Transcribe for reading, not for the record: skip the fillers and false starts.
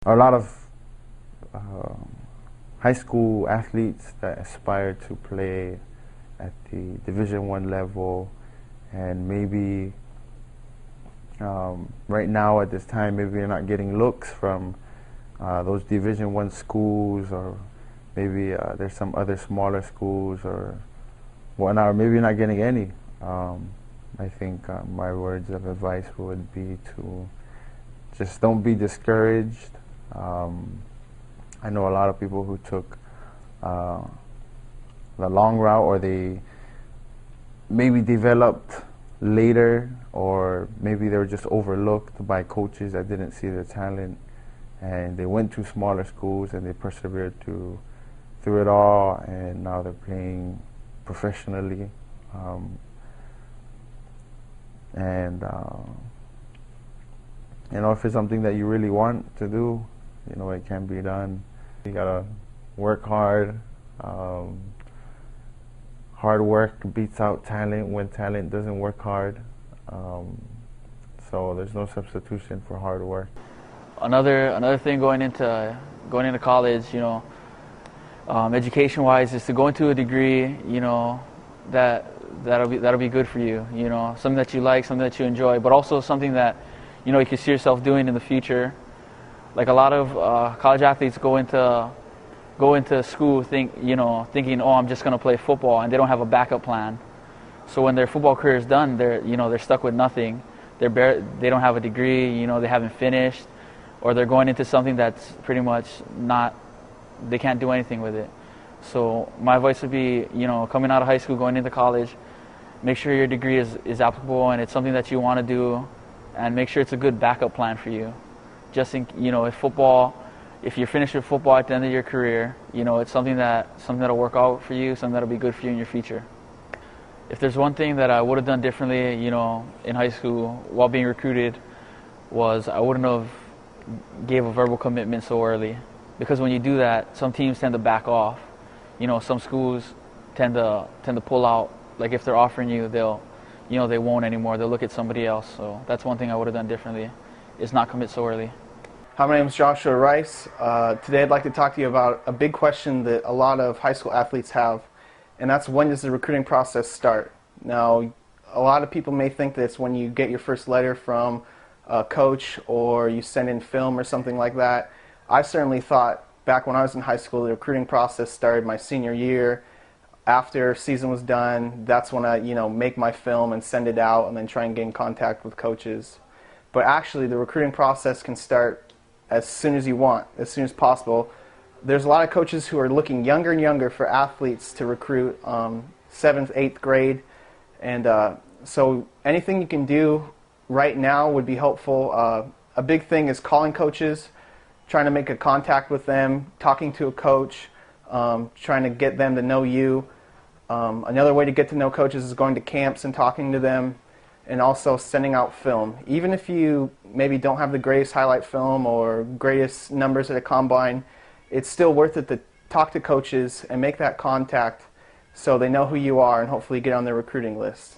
a lot of high school athletes that aspire to play at the Division I level, and maybe right now at this time maybe you're not getting looks from those Division I schools, or maybe there's some other smaller schools or whatnot, or maybe you're not getting any. I think my words of advice would be to just don't be discouraged. I know a lot of people who took the long route, or they maybe developed later, or maybe they were just overlooked by coaches that didn't see their talent, and they went to smaller schools and they persevered through it all, and now they're playing professionally. You know, if it's something that you really want to do, you know, it can be done. You gotta work hard. Hard work beats out talent when talent doesn't work hard. So there's no substitution for hard work. Another thing going into college, you know, education-wise, is to go into a degree, you know, that'll be good for you. You know, something that you like, something that you enjoy, but also something that, you know, you can see yourself doing in the future. Like a lot of college athletes go into school thinking, oh, I'm just going to play football, and they don't have a backup plan. So when their football career is done, they're stuck with nothing. They don't have a degree, you know, they haven't finished, or they're going into something that's pretty much they can't do anything with it. So my advice would be, you know, coming out of high school, going into college, make sure your degree is applicable and it's something that you want to do, and make sure it's a good backup plan for you. Just in, you know, if you're finished with football at the end of your career, you know, it's something that'll work out for you, something that'll be good for you in your future. If there's one thing that I would have done differently, you know, in high school while being recruited, was I wouldn't have gave a verbal commitment so early. Because when you do that, some teams tend to back off. You know, some schools tend to pull out. Like if they're offering you, they won't anymore. They'll look at somebody else. So that's one thing I would have done differently, is not commit so early. Hi, my name is Joshua Rice. Today I'd like to talk to you about a big question that a lot of high school athletes have, and that's, when does the recruiting process start? Now, a lot of people may think that it's when you get your first letter from a coach, or you send in film or something like that. I certainly thought back when I was in high school, the recruiting process started my senior year. After season was done, that's when I, you know, make my film and send it out, and then try and get in contact with coaches. But actually, the recruiting process can start as soon as you want, as soon as possible. There's a lot of coaches who are looking younger and younger for athletes to recruit, 7th, 8th grade. And so anything you can do right now would be helpful. A big thing is calling coaches, trying to make a contact with them, talking to a coach, trying to get them to know you. Another way to get to know coaches is going to camps and talking to them, and also sending out film. Even if you maybe don't have the greatest highlight film or greatest numbers at a combine, it's still worth it to talk to coaches and make that contact so they know who you are and hopefully get on their recruiting list.